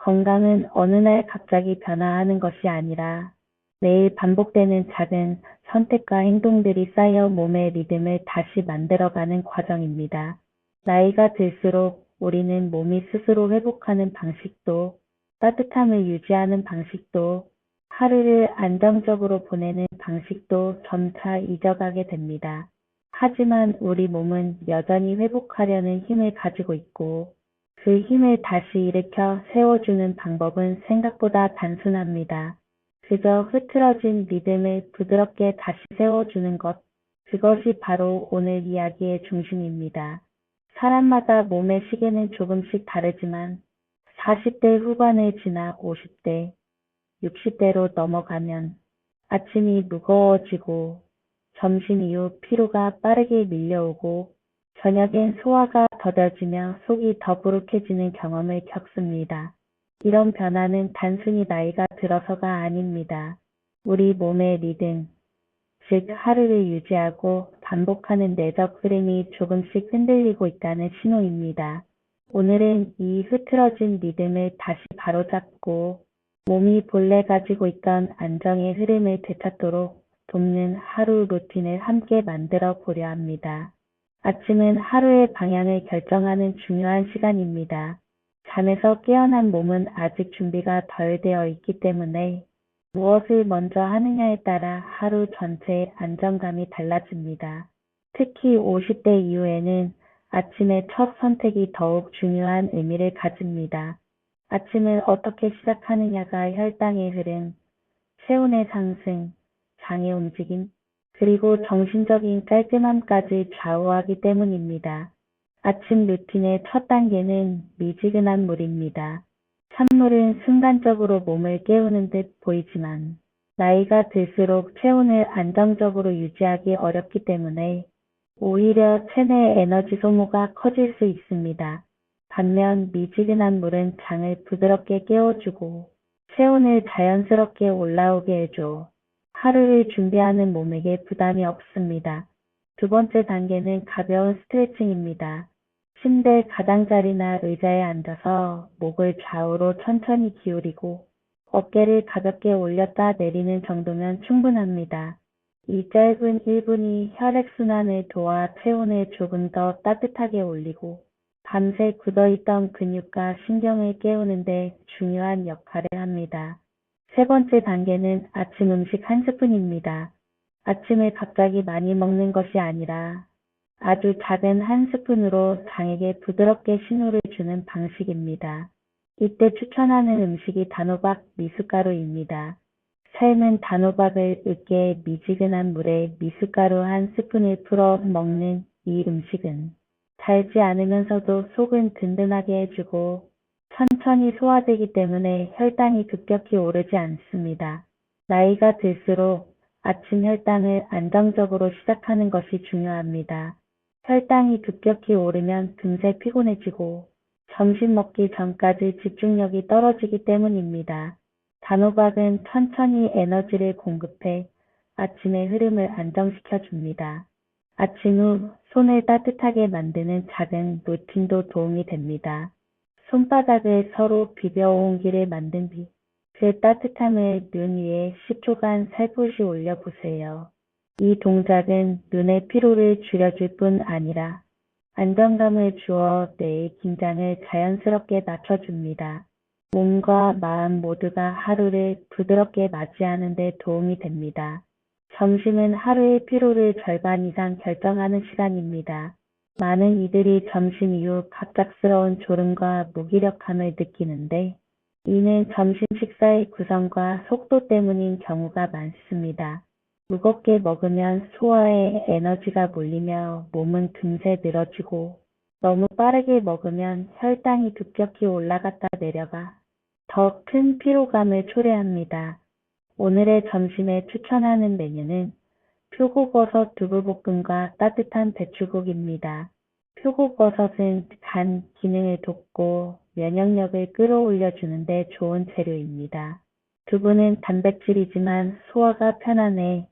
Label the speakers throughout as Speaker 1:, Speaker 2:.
Speaker 1: 건강은 어느 날 갑자기 변화하는 것이 아니라 매일 반복되는 작은 선택과 행동들이 쌓여 몸의 리듬을 다시 만들어가는 과정입니다. 나이가 들수록 우리는 몸이 스스로 회복하는 방식도, 따뜻함을 유지하는 방식도, 하루를 안정적으로 보내는 방식도 점차 잊어가게 됩니다. 하지만 우리 몸은 여전히 회복하려는 힘을 가지고 있고, 그 힘을 다시 일으켜 세워주는 방법은 생각보다 단순합니다. 그저 흐트러진 리듬을 부드럽게 다시 세워주는 것, 그것이 바로 오늘 이야기의 중심입니다. 사람마다 몸의 시계는 조금씩 다르지만 40대 후반을 지나 50대, 60대로 넘어가면 아침이 무거워지고 점심 이후 피로가 빠르게 밀려오고 저녁엔 소화가 더뎌지며 속이 더부룩해지는 경험을 겪습니다. 이런 변화는 단순히 나이가 들어서가 아닙니다. 우리 몸의 리듬, 즉 하루를 유지하고 반복하는 내적 흐름이 조금씩 흔들리고 있다는 신호입니다. 오늘은 이 흐트러진 리듬을 다시 바로잡고 몸이 본래 가지고 있던 안정의 흐름을 되찾도록 돕는 하루 루틴을 함께 만들어 보려 합니다. 아침은 하루의 방향을 결정하는 중요한 시간입니다. 잠에서 깨어난 몸은 아직 준비가 덜 되어 있기 때문에 무엇을 먼저 하느냐에 따라 하루 전체의 안정감이 달라집니다. 특히 50대 이후에는 아침의 첫 선택이 더욱 중요한 의미를 가집니다. 아침을 어떻게 시작하느냐가 혈당의 흐름, 체온의 상승, 장의 움직임, 그리고 정신적인 깔끔함까지 좌우하기 때문입니다. 아침 루틴의 첫 단계는 미지근한 물입니다. 찬물은 순간적으로 몸을 깨우는 듯 보이지만 나이가 들수록 체온을 안정적으로 유지하기 어렵기 때문에 오히려 체내 에너지 소모가 커질 수 있습니다. 반면 미지근한 물은 장을 부드럽게 깨워주고 체온을 자연스럽게 올라오게 해줘 하루를 준비하는 몸에게 부담이 없습니다. 두 번째 단계는 가벼운 스트레칭입니다. 침대 가장자리나 의자에 앉아서 목을 좌우로 천천히 기울이고 어깨를 가볍게 올렸다 내리는 정도면 충분합니다. 이 짧은 1분이 혈액순환을 도와 체온을 조금 더 따뜻하게 올리고 밤새 굳어있던 근육과 신경을 깨우는 데 중요한 역할을 합니다. 세 번째 단계는 아침 음식 한 스푼입니다. 아침을 갑자기 많이 먹는 것이 아니라 아주 작은 한 스푼으로 장에게 부드럽게 신호를 주는 방식입니다. 이때 추천하는 음식이 단호박 미숫가루입니다. 삶은 단호박을 으깨 미지근한 물에 미숫가루 한 스푼을 풀어 먹는 이 음식은 달지 않으면서도 속은 든든하게 해주고 천천히 소화되기 때문에 혈당이 급격히 오르지 않습니다. 나이가 들수록 아침 혈당을 안정적으로 시작하는 것이 중요합니다. 혈당이 급격히 오르면 금세 피곤해지고 점심 먹기 전까지 집중력이 떨어지기 때문입니다. 단호박은 천천히 에너지를 공급해 아침의 흐름을 안정시켜 줍니다. 아침 후 손을 따뜻하게 만드는 작은 루틴도 도움이 됩니다. 손바닥을 서로 비벼온 기를 만든 뒤 그 따뜻함을 눈 위에 10초간 살포시 올려보세요. 이 동작은 눈의 피로를 줄여줄 뿐 아니라 안정감을 주어 뇌의 긴장을 자연스럽게 낮춰줍니다. 몸과 마음 모두가 하루를 부드럽게 맞이하는 데 도움이 됩니다. 점심은 하루의 피로를 절반 이상 결정하는 시간입니다. 많은 이들이 점심 이후 갑작스러운 졸음과 무기력함을 느끼는데 이는 점심 식사의 구성과 속도 때문인 경우가 많습니다. 무겁게 먹으면 소화에 에너지가 몰리며 몸은 금세 늘어지고 너무 빠르게 먹으면 혈당이 급격히 올라갔다 내려가 더 큰 피로감을 초래합니다. 오늘의 점심에 추천하는 메뉴는 표고버섯 두부볶음과 따뜻한 배추국입니다. 표고버섯은 간 기능을 돕고 면역력을 끌어올려주는데 좋은 재료입니다. 두부는 단백질이지만 소화가 편안해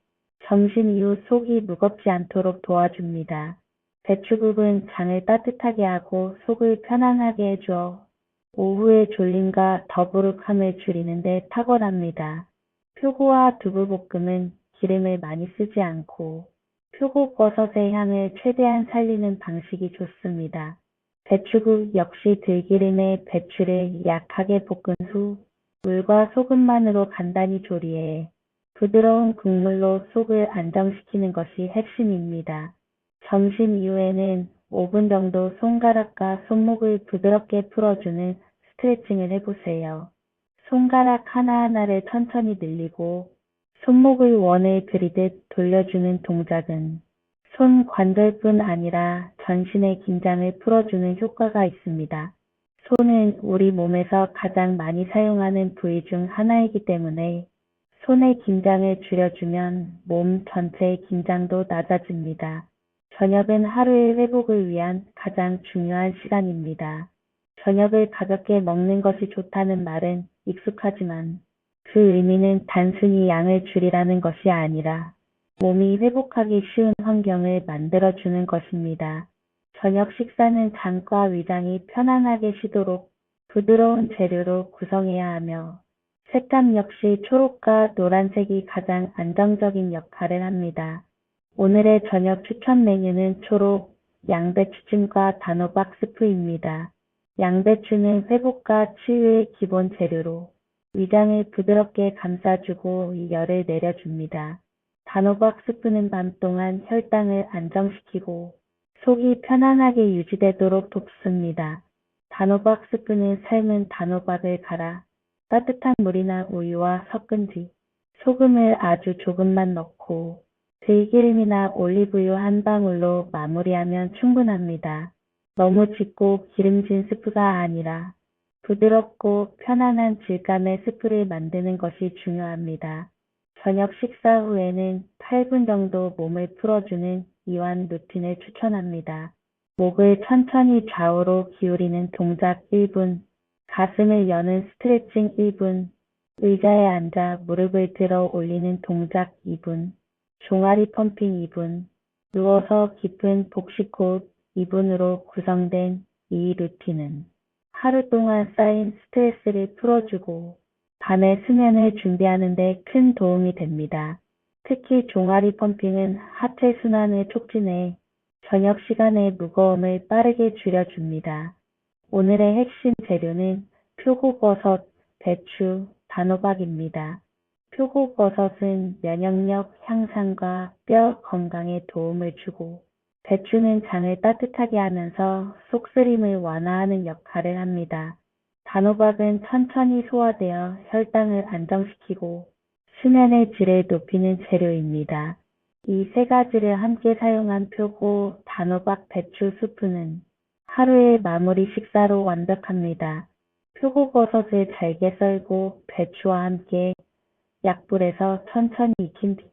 Speaker 1: 점심 이후 속이 무겁지 않도록 도와줍니다. 배추국은 장을 따뜻하게 하고 속을 편안하게 해줘 오후의 졸림과 더부룩함을 줄이는 데 탁월합니다. 표고와 두부볶음은 기름을 많이 쓰지 않고 표고버섯의 향을 최대한 살리는 방식이 좋습니다. 배추국 역시 들기름에 배추를 약하게 볶은 후 물과 소금만으로 간단히 조리해 부드러운 국물로 속을 안정시키는 것이 핵심입니다. 점심 이후에는 5분 정도 손가락과 손목을 부드럽게 풀어주는 스트레칭을 해보세요. 손가락 하나하나를 천천히 늘리고 손목을 원을 그리듯 돌려주는 동작은 손 관절뿐 아니라 전신의 긴장을 풀어주는 효과가 있습니다. 손은 우리 몸에서 가장 많이 사용하는 부위 중 하나이기 때문에 손의 긴장을 줄여주면 몸 전체의 긴장도 낮아집니다. 저녁은 하루의 회복을 위한 가장 중요한 시간입니다. 저녁을 가볍게 먹는 것이 좋다는 말은 익숙하지만 그 의미는 단순히 양을 줄이라는 것이 아니라 몸이 회복하기 쉬운 환경을 만들어주는 것입니다. 저녁 식사는 장과 위장이 편안하게 쉬도록 부드러운 재료로 구성해야 하며 색감 역시 초록과 노란색이 가장 안정적인 역할을 합니다. 오늘의 저녁 추천 메뉴는 초록 양배추찜과 단호박 스프입니다. 양배추는 회복과 치유의 기본 재료로 위장을 부드럽게 감싸주고 열을 내려줍니다. 단호박 스프는 밤 동안 혈당을 안정시키고 속이 편안하게 유지되도록 돕습니다. 단호박 스프는 삶은 단호박을 갈아 따뜻한 물이나 우유와 섞은 뒤 소금을 아주 조금만 넣고 들기름이나 올리브유 한 방울로 마무리하면 충분합니다. 너무 짙고 기름진 스프가 아니라 부드럽고 편안한 질감의 스프를 만드는 것이 중요합니다. 저녁 식사 후에는 8분 정도 몸을 풀어주는 이완 루틴을 추천합니다. 목을 천천히 좌우로 기울이는 동작 1분, 가슴을 여는 스트레칭 1분, 의자에 앉아 무릎을 들어 올리는 동작 2분, 종아리 펌핑 2분, 누워서 깊은 복식 호흡 2분으로 구성된 이 루틴은 하루 동안 쌓인 스트레스를 풀어주고 밤에 수면을 준비하는 데 큰 도움이 됩니다. 특히 종아리 펌핑은 하체 순환을 촉진해 저녁 시간의 무거움을 빠르게 줄여줍니다. 오늘의 핵심 재료는 표고버섯, 배추, 단호박입니다. 표고버섯은 면역력 향상과 뼈 건강에 도움을 주고 배추는 장을 따뜻하게 하면서 속쓰림을 완화하는 역할을 합니다. 단호박은 천천히 소화되어 혈당을 안정시키고 수면의 질을 높이는 재료입니다. 이 세 가지를 함께 사용한 표고, 단호박, 배추 수프는 하루의 마무리 식사로 완벽합니다. 표고버섯을 잘게 썰고 배추와 함께 약불에서 천천히 익힌 뒤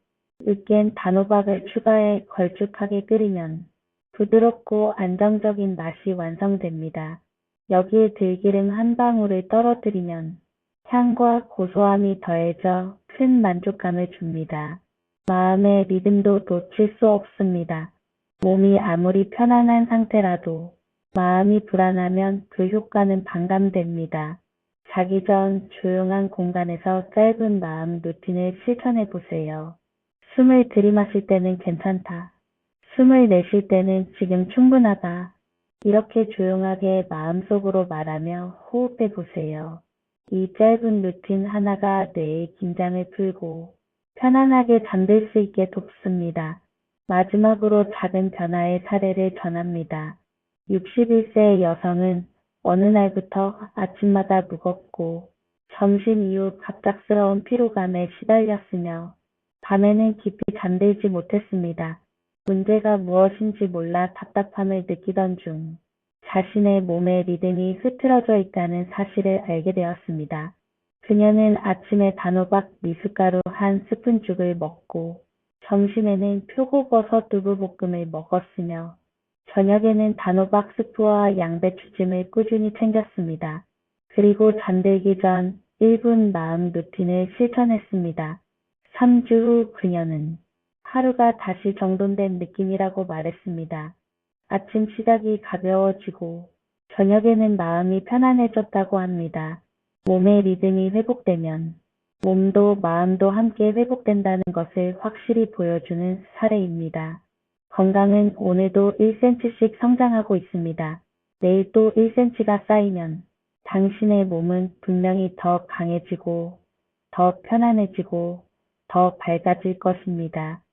Speaker 1: 으깬 단호박을 추가해 걸쭉하게 끓이면 부드럽고 안정적인 맛이 완성됩니다. 여기에 들기름 한 방울을 떨어뜨리면 향과 고소함이 더해져 큰 만족감을 줍니다. 마음의 리듬도 놓칠 수 없습니다. 몸이 아무리 편안한 상태라도 마음이 불안하면 그 효과는 반감됩니다. 자기 전 조용한 공간에서 짧은 마음 루틴을 실천해 보세요. 숨을 들이마실 때는 괜찮다. 숨을 내쉴 때는 지금 충분하다. 이렇게 조용하게 마음속으로 말하며 호흡해 보세요. 이 짧은 루틴 하나가 뇌의 긴장을 풀고 편안하게 잠들 수 있게 돕습니다. 마지막으로 작은 변화의 사례를 전합니다. 61세 여성은 어느 날부터 아침마다 무겁고 점심 이후 갑작스러운 피로감에 시달렸으며 밤에는 깊이 잠들지 못했습니다. 문제가 무엇인지 몰라 답답함을 느끼던 중 자신의 몸의 리듬이 흐트러져 있다는 사실을 알게 되었습니다. 그녀는 아침에 단호박 미숫가루 한 스푼죽을 먹고 점심에는 표고버섯 두부볶음을 먹었으며 저녁에는 단호박 스프와 양배추찜을 꾸준히 챙겼습니다. 그리고 잠들기 전 1분 마음 루틴을 실천했습니다. 3주 후 그녀는 하루가 다시 정돈된 느낌이라고 말했습니다. 아침 시작이 가벼워지고 저녁에는 마음이 편안해졌다고 합니다. 몸의 리듬이 회복되면 몸도 마음도 함께 회복된다는 것을 확실히 보여주는 사례입니다. 건강은 오늘도 1cm씩 성장하고 있습니다. 내일 또 1cm가 쌓이면 당신의 몸은 분명히 더 강해지고, 더 편안해지고, 더 밝아질 것입니다.